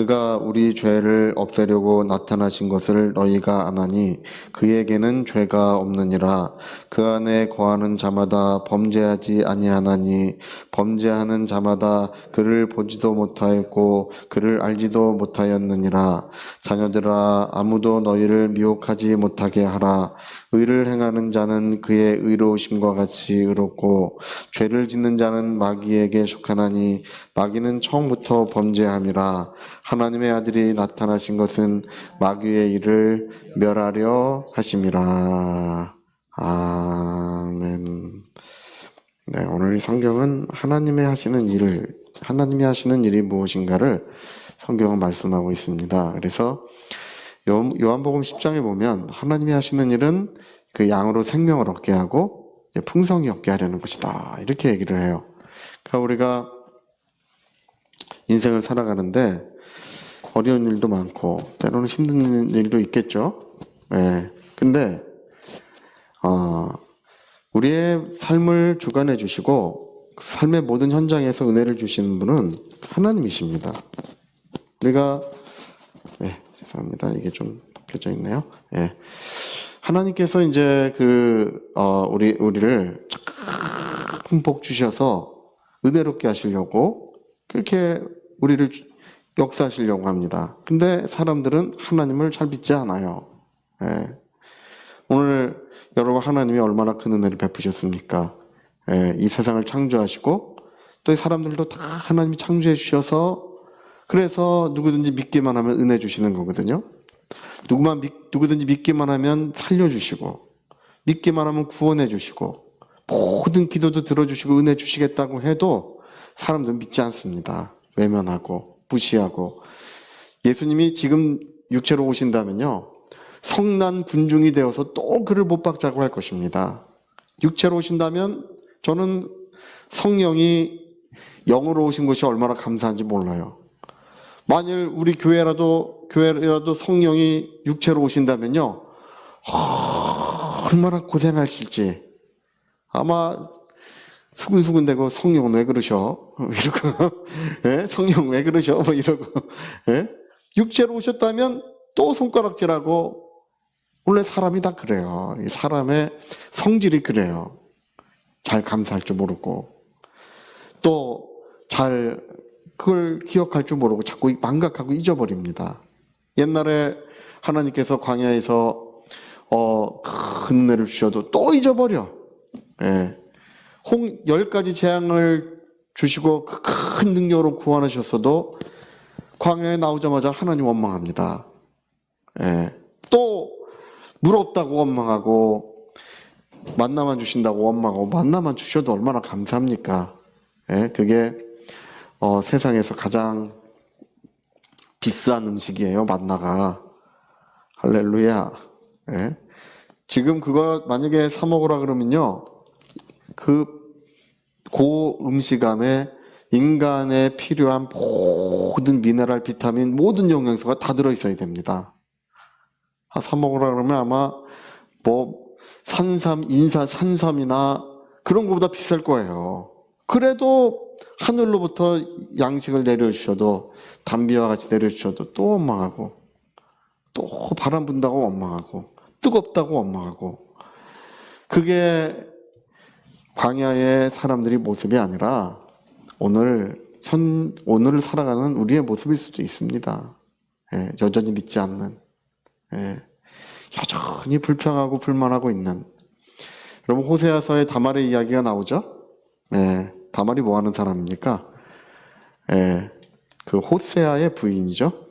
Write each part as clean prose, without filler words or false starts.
그가 우리 죄를 없애려고 나타나신 것을 너희가 아나니 그에게는 죄가 없느니라. 그 안에 거하는 자마다 범죄하지 아니하나니 범죄하는 자마다 그를 보지도 못하였고 그를 알지도 못하였느니라. 자녀들아, 아무도 너희를 미혹하지 못하게 하라. 의를 행하는 자는 그의 의로우심과 같이 의롭고 죄를 짓는 자는 마귀에게 속하나니 마귀는 처음부터 범죄함이라. 하나님의 아들이 나타나신 것은 마귀의 일을 멸하려 하심이라. 아멘. 네, 오늘 이 성경은 하나님이 하시는 일이 무엇인가를 성경은 말씀하고 있습니다. 그래서 요한복음 10장에 보면 하나님이 하시는 일은 그 양으로 생명을 얻게 하고 풍성히 얻게 하려는 것이다, 이렇게 얘기를 해요. 그러니까 우리가 인생을 살아가는데 어려운 일도 많고 때로는 힘든 일도 있겠죠. 근데 우리의 삶을 주관해 주시고 삶의 모든 현장에서 은혜를 주시는 분은 하나님이십니다. 우리가 죄송합니다. 이게 좀 벗겨져 있네요. 하나님께서 이제 우리를 흠뻑 주셔서 은혜롭게 하시려고 그렇게 우리를 역사하시려고 합니다. 근데 사람들은 하나님을 잘 믿지 않아요. 오늘 여러분, 하나님이 얼마나 큰 은혜를 베푸셨습니까? 이 세상을 창조하시고 또 이 사람들도 다 하나님이 창조해 주셔서, 그래서 누구든지 믿기만 하면 은혜 주시는 거거든요. 누구든지 믿기만 하면 살려주시고, 믿기만 하면 구원해 주시고, 모든 기도도 들어주시고 은혜 주시겠다고 해도 사람들은 믿지 않습니다. 외면하고 무시하고. 예수님이 지금 육체로 오신다면요, 성난 군중이 되어서 또 그를 못 박자고 할 것입니다. 육체로 오신다면 저는 성령이 영으로 오신 것이 얼마나 감사한지 몰라요. 만일 우리 교회라도 성령이 육체로 오신다면요, 얼마나 고생하실지. 아마 수근수근대고 성령은 왜 그러셔? 이러고, 성령 왜 그러셔? 뭐 이러고, 육체로 오셨다면 또 손가락질하고. 원래 사람이 다 그래요. 사람의 성질이 그래요. 잘 감사할 줄 모르고, 또 그걸 기억할 줄 모르고 자꾸 망각하고 잊어버립니다. 옛날에 하나님께서 광야에서 큰 은혜를 주셔도 또 잊어버려. 10가지 재앙을 주시고 그 큰 능력으로 구원하셨어도 광야에 나오자마자 하나님 원망합니다. 또 물 없다고 원망하고, 만나만 주신다고 원망하고. 만나만 주셔도 얼마나 감사합니까? 그게 세상에서 가장 비싼 음식이에요, 만나가. 할렐루야. 지금 그거 만약에 사 먹으라 그러면요, 그 음식 안에 인간에 필요한 모든 미네랄, 비타민, 모든 영양소가 다 들어있어야 됩니다. 사 먹으라 그러면 아마 산삼이나 그런 것보다 비쌀 거예요. 그래도 하늘로부터 양식을 내려주셔도, 담비와 같이 내려주셔도 또 원망하고, 또 바람 분다고 원망하고, 뜨겁다고 원망하고. 그게 광야의 사람들이 모습이 아니라 오늘을 살아가는 우리의 모습일 수도 있습니다. 여전히 믿지 않는, 여전히 불평하고 불만하고 있는. 여러분, 호세아서에 다말의 이야기가 나오죠? 다말이 뭐 하는 사람입니까? 그 호세아의 부인이죠?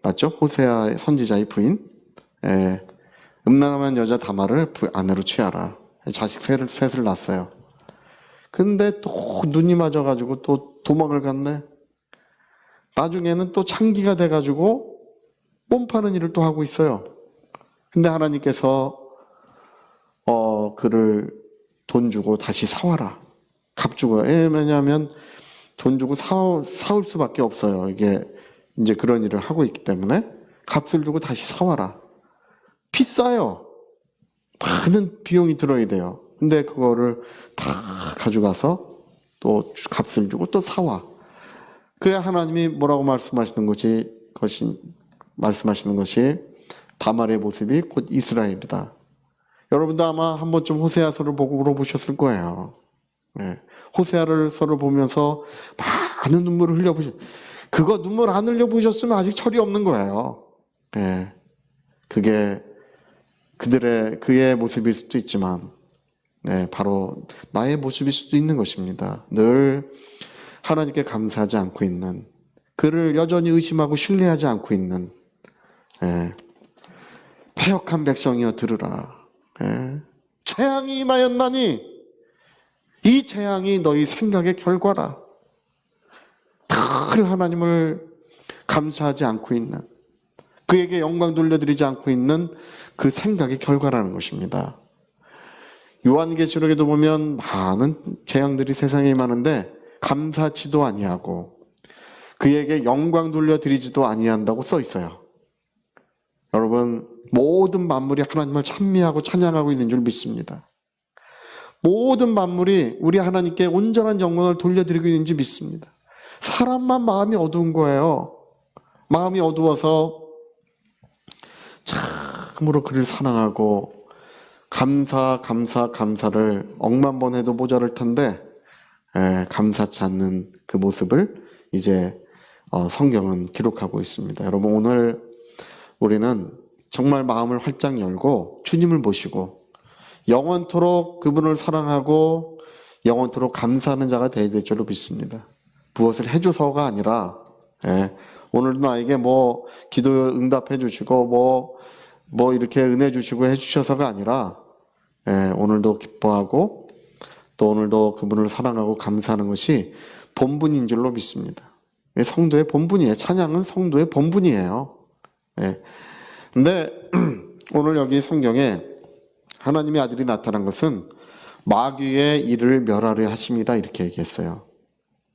맞죠? 호세아 선지자의 부인. 음란한 여자 다말을 아내로 취하라. 자식 셋을 낳았어요. 근데 또 눈이 맞아가지고 또 도망을 갔네. 나중에는 또 창기가 돼가지고 몸 파는 일을 또 하고 있어요. 근데 하나님께서 그를 돈 주고 다시 사와라. 값 주고. 왜냐하면 돈 주고 사올 수밖에 없어요. 이게 이제 그런 일을 하고 있기 때문에 값을 주고 다시 사와라. 비싸요. 많은 비용이 들어야 돼요. 근데 그거를 다 가져가서 또 값을 주고 또 사와. 그래야 하나님이 뭐라고 말씀하시는 것이 다말의 모습이 곧 이스라엘이다. 여러분도 아마 한 번쯤 호세아서를 보고 물어보셨을 거예요. 예. 호세아서를 보면서 많은 눈물을 그거 눈물 안 흘려보셨으면 아직 철이 없는 거예요. 예. 그게 그의 모습일 수도 있지만, 네, 바로 나의 모습일 수도 있는 것입니다. 늘 하나님께 감사하지 않고 있는, 그를 여전히 의심하고 신뢰하지 않고 있는, 예. 패역한 백성이여 들으라. 예. 재앙이 임하였나니 이 재앙이 너희 생각의 결과라. 늘 하나님을 감사하지 않고 있는, 그에게 영광 돌려드리지 않고 있는 그 생각의 결과라는 것입니다. 요한계시록에도 보면 많은 재앙들이 세상에 임하는데 감사치도 아니하고 그에게 영광 돌려드리지도 아니한다고 써 있어요. 여러분, 모든 만물이 하나님을 찬미하고 찬양하고 있는 줄 믿습니다. 모든 만물이 우리 하나님께 온전한 영광을 돌려드리고 있는지 믿습니다. 사람만 마음이 어두운 거예요. 마음이 어두워서 참으로 그를 사랑하고 감사를 억만 번 해도 모자랄 텐데 감사치 않는 그 모습을 이제 성경은 기록하고 있습니다. 여러분, 오늘 우리는 정말 마음을 활짝 열고 주님을 모시고 영원토록 그분을 사랑하고 영원토록 감사하는 자가 되어야 될 줄로 믿습니다. 무엇을 해줘서가 아니라 오늘도 나에게 뭐 기도 응답해 주시고 뭐 이렇게 은혜 주시고 해주셔서가 아니라 오늘도 기뻐하고 또 오늘도 그분을 사랑하고 감사하는 것이 본분인 줄로 믿습니다. 성도의 본분이에요. 찬양은 성도의 본분이에요. 근데 오늘 여기 성경에 하나님의 아들이 나타난 것은 마귀의 일을 멸하려 하십니다, 이렇게 얘기했어요.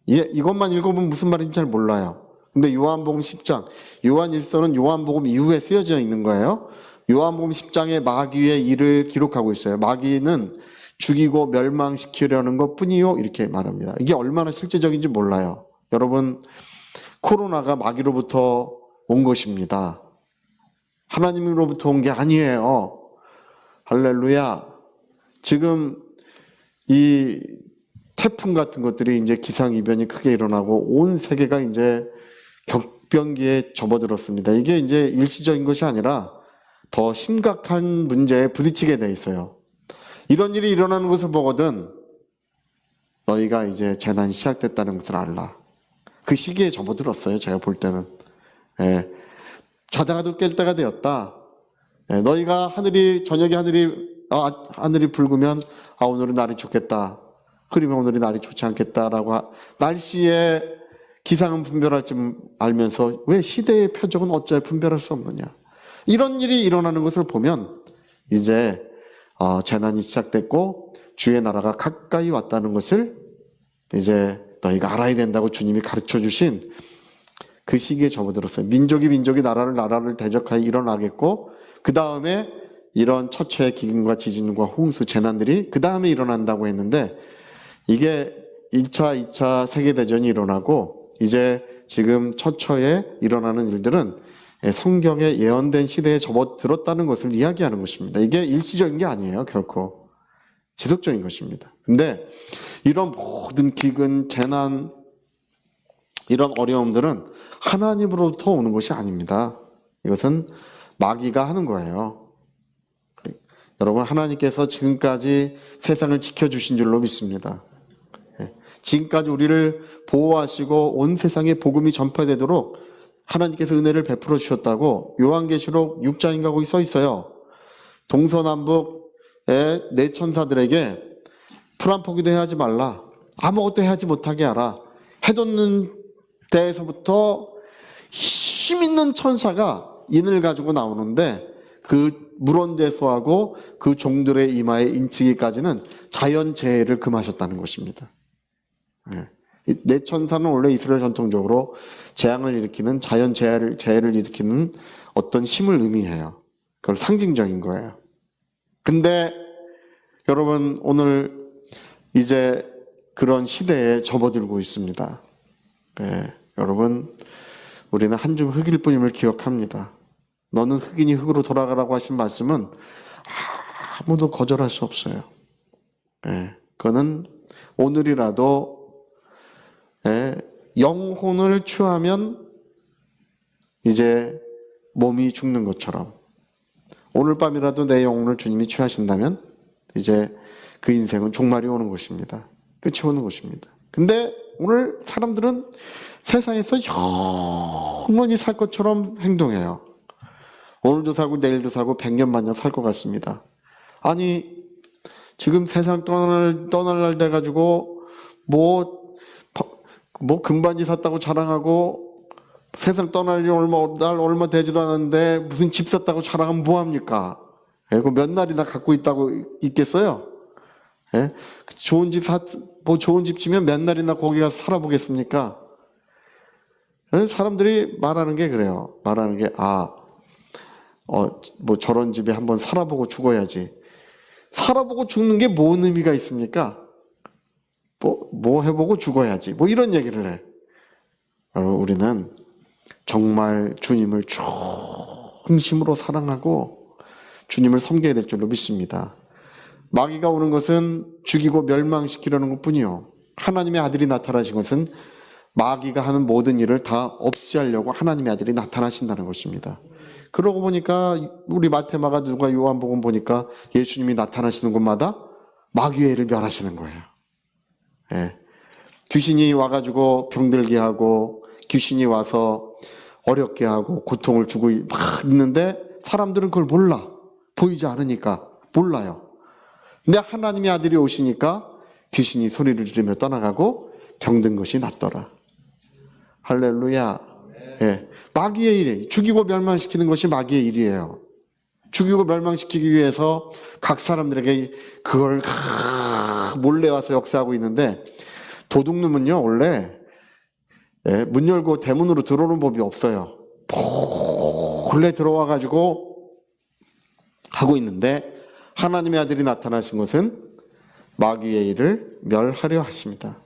이것만 읽어보면 무슨 말인지 잘 몰라요. 근데 요한복음 10장, 요한 1서는 요한복음 이후에 쓰여져 있는 거예요. 요한복음 10장에 마귀의 일을 기록하고 있어요. 마귀는 죽이고 멸망시키려는 것뿐이요, 이렇게 말합니다. 이게 얼마나 실제적인지 몰라요. 여러분, 코로나가 마귀로부터 온 것입니다. 하나님으로부터 온 게 아니에요. 할렐루야. 지금 이 태풍 같은 것들이 이제 기상이변이 크게 일어나고 온 세계가 이제 격변기에 접어들었습니다. 이게 이제 일시적인 것이 아니라 더 심각한 문제에 부딪히게 돼 있어요. 이런 일이 일어나는 것을 보거든 너희가 이제 재난이 시작됐다는 것을 알라. 그 시기에 접어들었어요. 제가 볼 때는. 자다가도 깰 때가 되었다. 너희가 저녁에 하늘이 붉으면 오늘은 날이 좋겠다. 흐리면 오늘이 날이 좋지 않겠다라고 날씨에 기상은 분별할 줄 알면서 왜 시대의 표적은 어찌 분별할 수 없느냐. 이런 일이 일어나는 것을 보면 이제 재난이 시작됐고 주의 나라가 가까이 왔다는 것을 이제 너희가 알아야 된다고 주님이 가르쳐 주신 그 시기에 접어들었어요. 민족이 나라를 대적하여 일어나겠고 그 다음에 이런 처처의 기근과 지진과 홍수 재난들이 그 다음에 일어난다고 했는데 이게 1차, 2차 세계대전이 일어나고 이제 지금 처처에 일어나는 일들은 성경에 예언된 시대에 접어들었다는 것을 이야기하는 것입니다. 이게 일시적인 게 아니에요. 결코 지속적인 것입니다. 근데 이런 모든 기근, 재난, 이런 어려움들은 하나님으로부터 오는 것이 아닙니다. 이것은 마귀가 하는 거예요. 여러분, 하나님께서 지금까지 세상을 지켜주신 줄로 믿습니다. 지금까지 우리를 보호하시고 온 세상에 복음이 전파되도록 하나님께서 은혜를 베풀어 주셨다고 요한계시록 6장인가 거기 써 있어요. 동서남북의 네 천사들에게 풀한 포기도 해하지 말라. 아무것도 해하지 못하게 하라. 해돋는 때에서부터 힘있는 천사가 인을 가지고 나오는데 그 물원대소하고 그 종들의 이마에 인치기까지는 자연재해를 금하셨다는 것입니다. 네 천사는 원래 이스라엘 전통적으로 재앙을 일으키는 재해를 일으키는 어떤 힘을 의미해요. 그걸 상징적인 거예요. 근데 여러분, 오늘 이제 그런 시대에 접어들고 있습니다. 여러분, 우리는 한 줌 흙일 뿐임을 기억합니다. 너는 흙이니 흙으로 돌아가라고 하신 말씀은 아무도 거절할 수 없어요. 그거는 오늘이라도 영혼을 취하면 이제 몸이 죽는 것처럼 오늘 밤이라도 내 영혼을 주님이 취하신다면 이제 그 인생은 종말이 오는 것입니다. 끝이 오는 것입니다. 근데 오늘 사람들은 세상에서 영원히 살 것처럼 행동해요. 오늘도 살고 내일도 살고 100년 만년 살 것 같습니다. 아니 지금 세상 떠날 날 돼가지고 뭐 금반지 샀다고 자랑하고 세상 떠날 날 얼마 되지도 않았는데 무슨 집 샀다고 자랑하면 뭐합니까? 그 몇 날이나 갖고 있겠어요? 좋은 집 지면 몇 날이나 거기 가서 살아보겠습니까? 사람들이 말하는 게 그래요. 말하는 게 저런 집에 한번 살아보고 죽어야지. 살아보고 죽는 게 뭔 의미가 있습니까? 뭐 해보고 죽어야지. 이런 얘기를 해. 우리는 정말 주님을 중심으로 사랑하고 주님을 섬겨야 될 줄로 믿습니다. 마귀가 오는 것은 죽이고 멸망시키려는 것뿐이요. 하나님의 아들이 나타나신 것은 마귀가 하는 모든 일을 다 없이 하려고 하나님의 아들이 나타나신다는 것입니다. 그러고 보니까 우리 마태마가 누가 요한복음 보니까 예수님이 나타나시는 곳마다 마귀의 일을 멸하시는 거예요. 귀신이 와가지고 병들게 하고 귀신이 와서 어렵게 하고 고통을 주고 막 있는데 사람들은 그걸 몰라. 보이지 않으니까 몰라요. 근데 하나님의 아들이 오시니까 귀신이 소리를 지르며 떠나가고 병든 것이 낫더라. 할렐루야. 마귀의 일, 죽이고 멸망시키는 것이 마귀의 일이에요. 죽이고 멸망시키기 위해서 각 사람들에게 그걸 몰래 와서 역사하고 있는데 도둑놈은요 원래 문 열고 대문으로 들어오는 법이 없어요. 몰래 들어와가지고 하고 있는데 하나님의 아들이 나타나신 것은 마귀의 일을 멸하려 하십니다.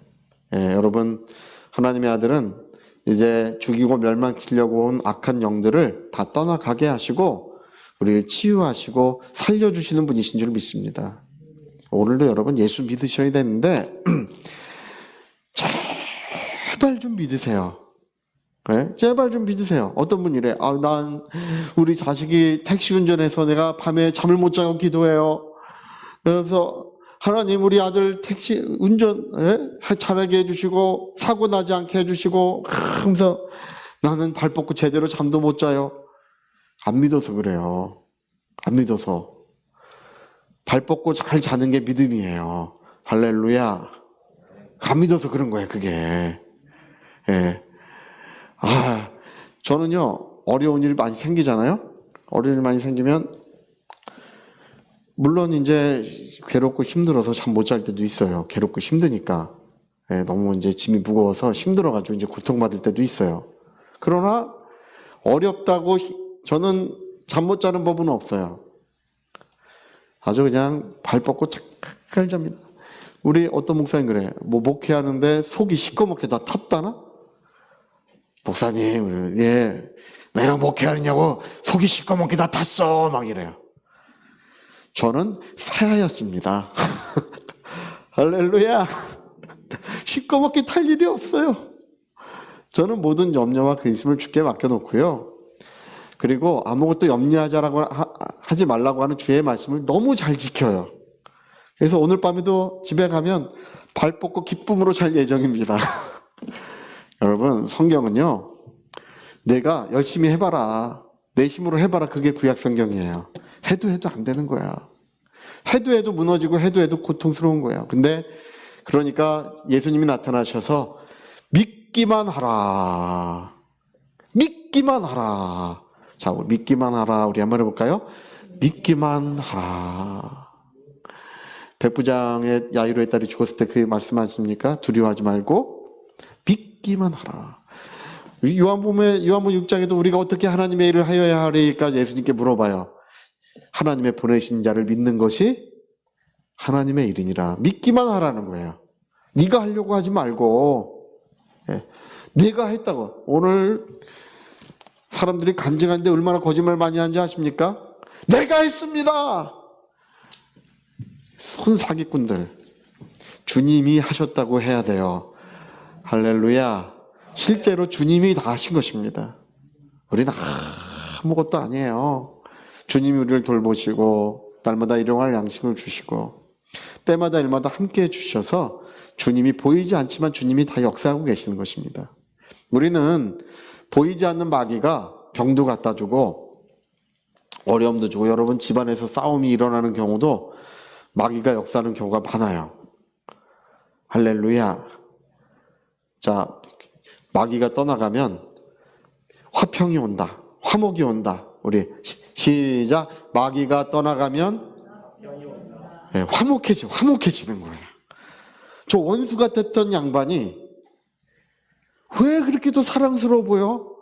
여러분, 하나님의 아들은 이제 죽이고 멸망시키려고 온 악한 영들을 다 떠나가게 하시고 우리를 치유하시고 살려주시는 분이신 줄 믿습니다. 오늘도 여러분 예수 믿으셔야 되는데 제발 좀 믿으세요. 제발 좀 믿으세요. 어떤 분이 이래. 난 우리 자식이 택시 운전해서 내가 밤에 잠을 못 자고 기도해요. 그래서 하나님 우리 아들 택시 운전 잘하게 해주시고 사고 나지 않게 해주시고 하면서 나는 발 뻗고 제대로 잠도 못 자요. 안 믿어서 그래요. 안 믿어서. 발 뻗고 잘 자는 게 믿음이에요. 할렐루야. 안 믿어서 그런 거예요, 그게. 저는요, 어려운 일이 많이 생기잖아요? 어려운 일이 많이 생기면, 물론 이제 괴롭고 힘들어서 잠 못 잘 때도 있어요. 괴롭고 힘드니까. 너무 이제 짐이 무거워서 힘들어가지고 이제 고통받을 때도 있어요. 그러나, 어렵다고 저는 잠 못 자는 법은 없어요. 아주 그냥 발 뻗고 잘 잡니다. 우리 어떤 목사님 그래. 목회하는데 속이 시꺼멓게 다 탔다나? 목사님, 내가 목회하느냐고 속이 시꺼멓게 다 탔어. 막 이래요. 저는 새하였습니다. 할렐루야. 시꺼멓게 탈 일이 없어요. 저는 모든 염려와 근심을 주께 맡겨놓고요. 그리고 아무것도 염려하자라고 하지 말라고 하는 주의 말씀을 너무 잘 지켜요. 그래서 오늘 밤에도 집에 가면 발 뻗고 기쁨으로 잘 예정입니다. 여러분, 성경은요, 내가 열심히 해봐라, 내 힘으로 해봐라, 그게 구약 성경이에요. 해도 안 되는 거야. 해도 무너지고 해도 고통스러운 거예요. 근데 그러니까 예수님이 나타나셔서 믿기만 하라. 믿기만 하라. 자, 믿기만 하라. 우리 한번 해볼까요? 믿기만 하라. 백부장의 야이로의 딸이 죽었을 때 그 말씀하십니까? 두려워하지 말고 믿기만 하라. 요한복음 6장에도 우리가 어떻게 하나님의 일을 하여야 하리까 예수님께 물어봐요. 하나님의 보내신 자를 믿는 것이 하나님의 일이니라. 믿기만 하라는 거예요. 네가 하려고 하지 말고, 내가 했다고. 오늘 사람들이 간증하는데 얼마나 거짓말 많이 하는지 아십니까? 내가 했습니다. 손사기꾼들. 주님이 하셨다고 해야 돼요. 할렐루야. 실제로 주님이 다 하신 것입니다. 우리는 아무것도 아니에요. 주님이 우리를 돌보시고 날마다 일용할 양식을 주시고 때마다 일마다 함께 해주셔서 주님이 보이지 않지만 주님이 다 역사하고 계시는 것입니다. 우리는 보이지 않는 마귀가 병도 갖다 주고 어려움도 주고, 여러분 집안에서 싸움이 일어나는 경우도 마귀가 역사하는 경우가 많아요. 할렐루야. 자, 마귀가 떠나가면 화평이 온다. 화목이 온다. 우리 시작. 마귀가 떠나가면 네, 화목해지는 거예요. 저 원수 같았던 양반이 왜 그렇게 또 사랑스러워 보여?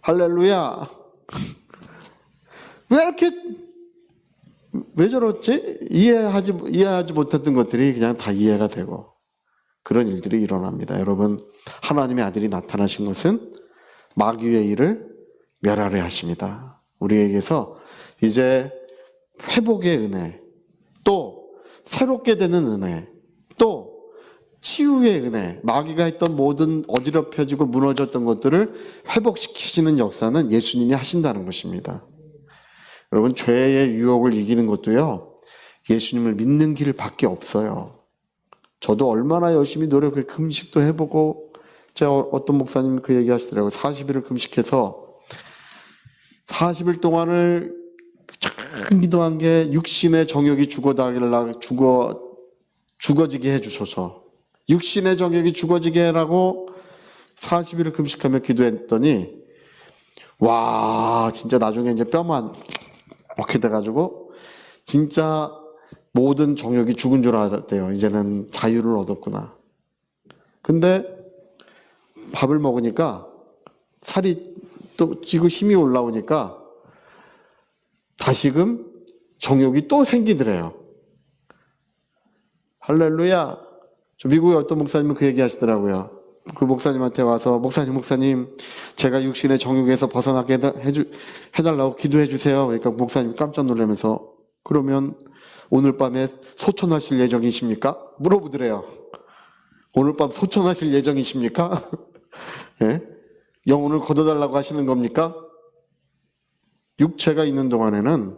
할렐루야. 왜 저렇지? 이해하지 못했던 것들이 그냥 다 이해가 되고 그런 일들이 일어납니다. 여러분, 하나님의 아들이 나타나신 것은 마귀의 일을 멸하려 하십니다. 우리에게서 이제 회복의 은혜, 또 새롭게 되는 은혜, 또 치유의 은혜, 마귀가 했던 모든 어지럽혀지고 무너졌던 것들을 회복시키시는 역사는 예수님이 하신다는 것입니다. 여러분, 죄의 유혹을 이기는 것도요, 예수님을 믿는 길밖에 없어요. 저도 얼마나 열심히 노력을, 금식도 해보고, 제가 어떤 목사님이 그 얘기 하시더라고요. 40일을 금식해서 40일 동안을 참 기도한 게 육신의 정욕이 죽어지게 해주셔서, 육신의 정욕이 죽어지게 해라고 40일을 금식하며 기도했더니, 와, 진짜 나중에 이제 뼈만 이렇게 돼가지고 진짜 모든 정욕이 죽은 줄 알았대요. 이제는 자유를 얻었구나. 근데 밥을 먹으니까 살이 또 찌고 힘이 올라오니까 다시금 정욕이 또 생기더래요. 할렐루야. 미국의 어떤 목사님은 그 얘기 하시더라고요. 그 목사님한테 와서 목사님 제가 육신의 정욕에서 벗어나게 해달라고 기도해 주세요. 그러니까 목사님이 깜짝 놀라면서 그러면 오늘 밤에 소천하실 예정이십니까? 물어보더래요. 오늘 밤 소천하실 예정이십니까? 예? 영혼을 거둬달라고 하시는 겁니까? 육체가 있는 동안에는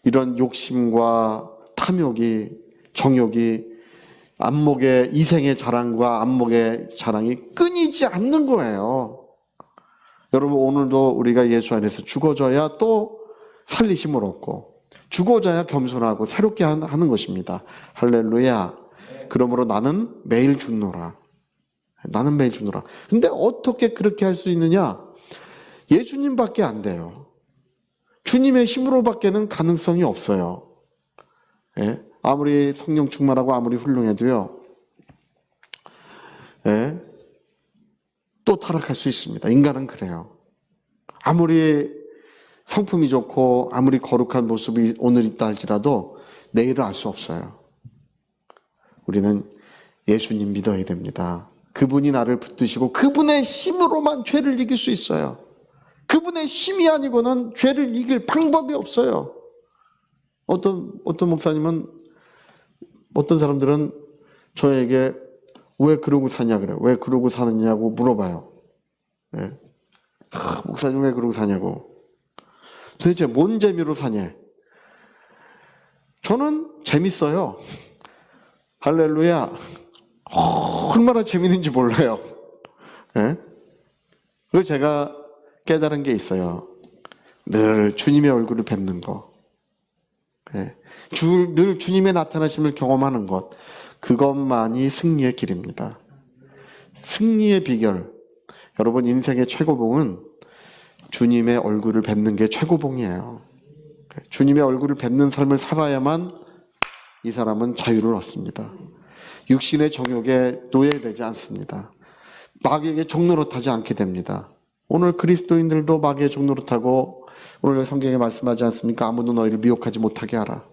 이런 욕심과 탐욕이, 정욕이 안목의 이생의 자랑과 안목의 자랑이 끊이지 않는 거예요. 여러분, 오늘도 우리가 예수 안에서 죽어져야 또 살리심을 얻고 죽어져야 겸손하고 새롭게 하는 것입니다. 할렐루야. 그러므로 나는 매일 죽노라. 나는 매일 죽노라. 근데 어떻게 그렇게 할 수 있느냐? 예수님밖에 안 돼요. 주님의 힘으로밖에는 가능성이 없어요. 예? 아무리 성령 충만하고 아무리 훌륭해도요, 예? 또 타락할 수 있습니다. 인간은 그래요. 아무리 성품이 좋고 아무리 거룩한 모습이 오늘 있다 할지라도 내일을 알 수 없어요. 우리는 예수님 믿어야 됩니다. 그분이 나를 붙드시고 그분의 힘으로만 죄를 이길 수 있어요. 그분의 힘이 아니고는 죄를 이길 방법이 없어요. 어떤 목사님은, 어떤 사람들은 저에게 왜 그러고 사냐 그래요. 왜 그러고 사느냐고 물어봐요. 예. 목사님 왜 그러고 사냐고. 도대체 뭔 재미로 사냐? 저는 재밌어요. 할렐루야. 얼마나 재밌는지 몰라요. 예? 그리고 제가 깨달은 게 있어요. 늘 주님의 얼굴을 뵙는 거. 예. 늘 주님의 나타나심을 경험하는 것. 그것만이 승리의 길입니다. 승리의 비결. 여러분, 인생의 최고봉은 주님의 얼굴을 뵙는 게 최고봉이에요. 주님의 얼굴을 뵙는 삶을 살아야만 이 사람은 자유를 얻습니다. 육신의 정욕에 노예되지 않습니다. 마귀에게 종노릇하지 않게 됩니다. 오늘 그리스도인들도 마귀의 종노릇하고, 오늘 성경에 말씀하지 않습니까? 아무도 너희를 미혹하지 못하게 하라.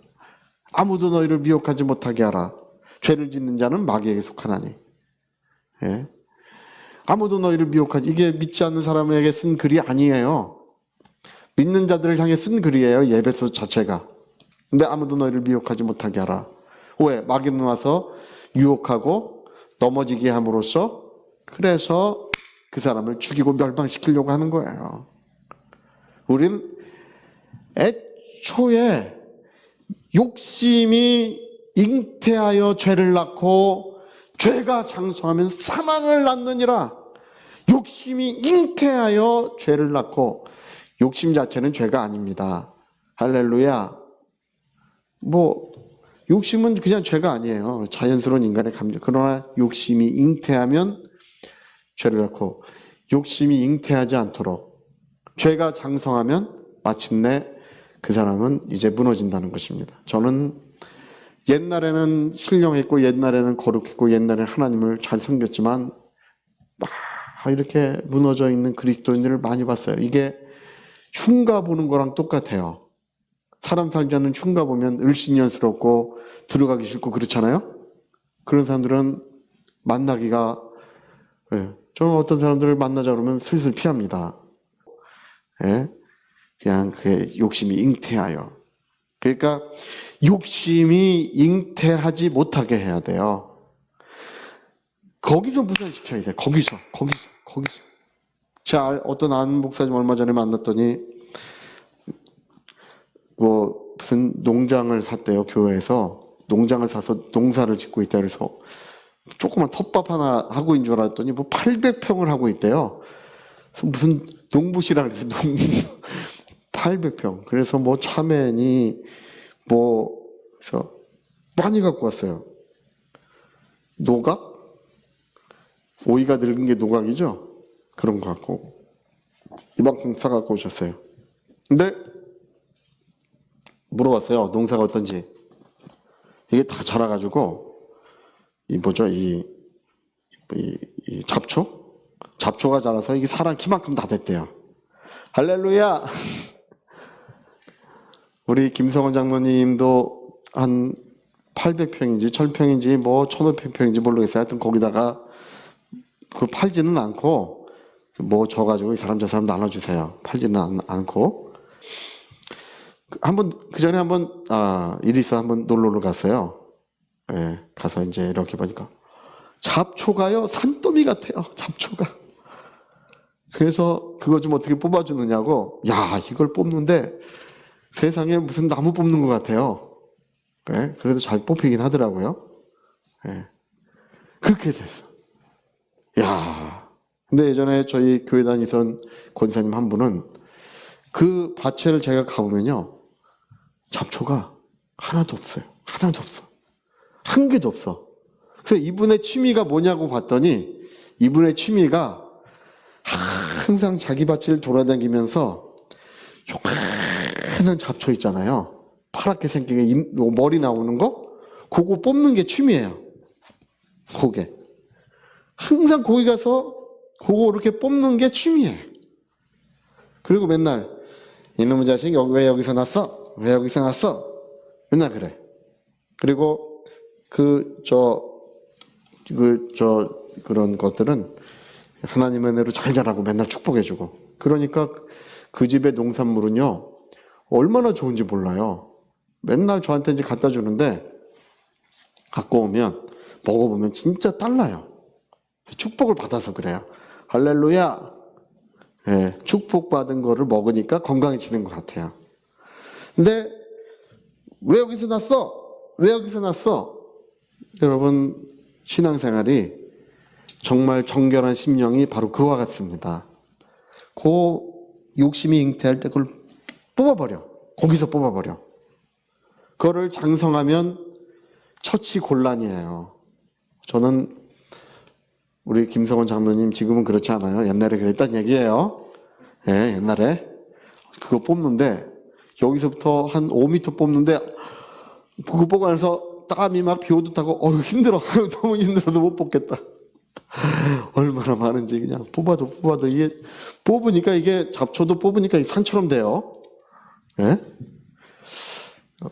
아무도 너희를 미혹하지 못하게 하라. 죄를 짓는 자는 마귀에게 속하나니. 예? 아무도 너희를 미혹하지. 이게 믿지 않는 사람에게 쓴 글이 아니에요. 믿는 자들을 향해 쓴 글이에요. 예배소 자체가. 근데 아무도 너희를 미혹하지 못하게 하라. 왜? 마귀는 와서 유혹하고 넘어지게 함으로써 그래서 그 사람을 죽이고 멸망시키려고 하는 거예요. 우린 애초에 욕심이 잉태하여 죄를 낳고 죄가 장성하면 사망을 낳느니라. 욕심이 잉태하여 죄를 낳고, 욕심 자체는 죄가 아닙니다. 할렐루야. 욕심은 그냥 죄가 아니에요. 자연스러운 인간의 감정. 그러나 욕심이 잉태하면 죄를 낳고, 욕심이 잉태하지 않도록 죄가 장성하면 마침내 그 사람은 이제 무너진다는 것입니다. 저는 옛날에는 신령했고 옛날에는 거룩했고 옛날에는 하나님을 잘 섬겼지만 막 이렇게 무너져 있는 그리스도인들을 많이 봤어요. 이게 흉가 보는 거랑 똑같아요. 사람 살지 않는 흉가 보면 을신연스럽고 들어가기 싫고 그렇잖아요. 그런 사람들은 만나기가, 저는 어떤 사람들을 만나자 그러면 슬슬 피합니다. 그냥 그게 욕심이 잉태하여. 그러니까 욕심이 잉태하지 못하게 해야 돼요. 거기서 무산시켜야 돼. 거기서. 제가 어떤 아는 목사님 얼마 전에 만났더니 무슨 농장을 샀대요. 교회에서 농장을 사서 농사를 짓고 있다 그래서 조그만 텃밭 하나 하고 있는 줄 알았더니 800평을 하고 있대요. 그래서 무슨 농부시라 그래서 800평. 그래서 참외니 그래서 많이 갖고 왔어요. 노각? 오이가 늙은 게 노각이죠? 그런 거 갖고 이만큼 싸갖고 오셨어요. 근데 물어봤어요. 농사가 어떤지. 이게 다 자라가지고 이 잡초가 자라서 이게 사람 키만큼 다 됐대요. 할렐루야. 우리 김성원 장로님도 한 800평인지 1000평인지 1500평인지 모르겠어요. 하여튼 거기다가 팔지는 않고 줘가지고 이 사람 저 사람 나눠주세요. 팔지는 않고. 그 전에 한번 일이 있어 한번 놀러를 갔어요. 가서 이제 이렇게 보니까 잡초가요 산더미 같아요. 잡초가. 그래서 그거 좀 어떻게 뽑아주느냐고. 야, 이걸 뽑는데 세상에 무슨 나무 뽑는 것 같아요. 그래도 잘 뽑히긴 하더라고요. 그렇게 됐어. 야, 근데 예전에 저희 교회 다니던 권사님 한 분은 그 밭을 제가 가보면요, 잡초가 하나도 없어요. 하나도 없어. 한 개도 없어. 그래서 이분의 취미가 뭐냐고 봤더니 이분의 취미가 항상 자기 밭을 돌아다니면서 요만한 잡초 있잖아요. 파랗게 생기게 머리 나오는 거? 그거 뽑는 게 취미예요. 그게. 항상 거기 가서 그거 이렇게 뽑는 게 취미예요. 그리고 맨날 이놈의 자식 왜 여기서 났어? 왜 여기서 났어? 맨날 그래. 그리고 그런 것들은 하나님의 은혜로 잘 자라고 맨날 축복해주고. 그러니까 그 집의 농산물은요, 얼마나 좋은지 몰라요. 맨날 저한테 이제 갖다 주는데, 갖고 오면, 먹어보면 진짜 달라요. 축복을 받아서 그래요. 할렐루야! 축복받은 거를 먹으니까 건강해지는 것 같아요. 근데, 왜 여기서 났어? 왜 여기서 났어? 여러분, 신앙생활이 정말 정결한 심령이 바로 그와 같습니다. 그 욕심이 잉태할 때 그걸 뽑아버려. 거기서 뽑아버려. 그거를 장성하면 처치곤란이에요. 저는 우리 김성원 장로님 지금은 그렇지 않아요. 옛날에 그랬단 얘기예요. 옛날에 그거 뽑는데 여기서부터 한 5m 뽑는데 그거 뽑고 나서 땀이 막 비오듯 하고 힘들어. 너무 힘들어서 못 뽑겠다. 얼마나 많은지 그냥 뽑아도 이게 뽑으니까 이게 잡초도 뽑으니까 산처럼 돼요.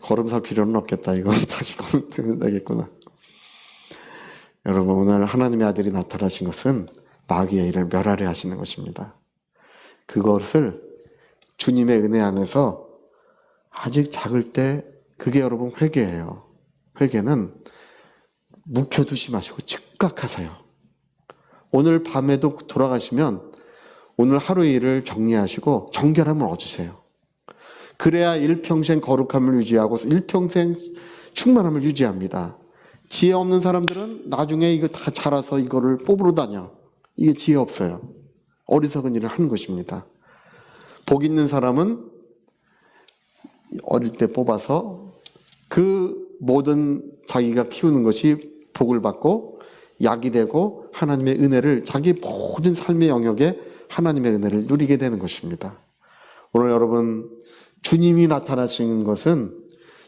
걸음 살 필요는 없겠다. 이거 다시 되면 되겠구나. 여러분, 오늘 하나님의 아들이 나타나신 것은 마귀의 일을 멸하려 하시는 것입니다. 그것을 주님의 은혜 안에서 아직 작을 때 그게 여러분 회개예요. 회개는 묵혀두지 마시고 즉각하세요. 오늘 밤에도 돌아가시면 오늘 하루의 일을 정리하시고 정결함을 얻으세요. 그래야 일평생 거룩함을 유지하고 일평생 충만함을 유지합니다. 지혜 없는 사람들은 나중에 이거 다 자라서 이거를 뽑으러 다녀. 이게 지혜 없어요. 어리석은 일을 하는 것입니다. 복 있는 사람은 어릴 때 뽑아서 그 모든 자기가 키우는 것이 복을 받고 약이 되고 하나님의 은혜를 자기 모든 삶의 영역에 하나님의 은혜를 누리게 되는 것입니다. 오늘 여러분 주님이 나타나시는 것은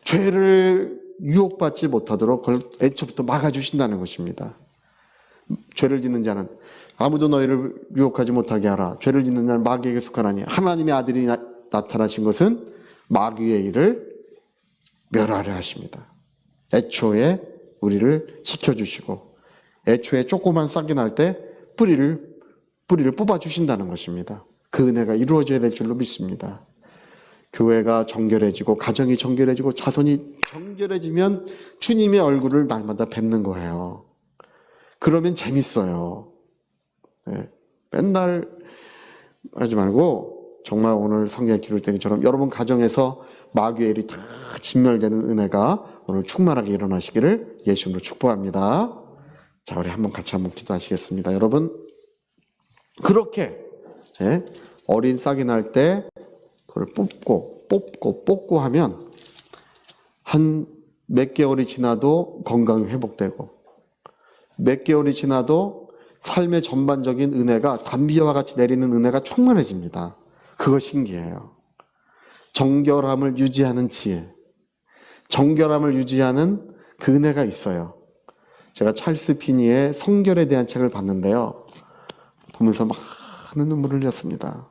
죄를 유혹받지 못하도록 그걸 애초부터 막아주신다는 것입니다. 죄를 짓는 자는 아무도 너희를 유혹하지 못하게 하라. 죄를 짓는 자는 마귀에게 속하나니 하나님의 아들이 나타나신 것은 마귀의 일을 멸하려 하십니다. 애초에 우리를 지켜주시고 애초에 조그만 싹이 날 때 뿌리를 뽑아주신다는 것입니다. 그 은혜가 이루어져야 될 줄로 믿습니다. 교회가 정결해지고 가정이 정결해지고 자손이 정결해지면 주님의 얼굴을 날마다 뵙는 거예요. 그러면 재밌어요. 네. 맨날 하지 말고 정말 오늘 성경에 기록된 것처럼 여러분 가정에서 마귀의 일이 다 진멸되는 은혜가 오늘 충만하게 일어나시기를 예수님으로 축복합니다. 자, 우리 같이 한번 기도하시겠습니다. 여러분 그렇게 어린 싹이 날 때 그걸 뽑고 하면 한 몇 개월이 지나도 건강이 회복되고 몇 개월이 지나도 삶의 전반적인 은혜가 단비와 같이 내리는 은혜가 충만해집니다. 그거 신기해요. 정결함을 유지하는 지혜, 정결함을 유지하는 그 은혜가 있어요. 제가 찰스 피니의 성결에 대한 책을 봤는데요. 보면서 많은 눈물을 흘렸습니다.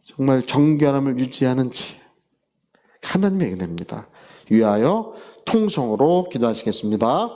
정말 정결함을 유지하는 지혜, 하나님의 은혜입니다. 위하여 통성으로 기도하시겠습니다.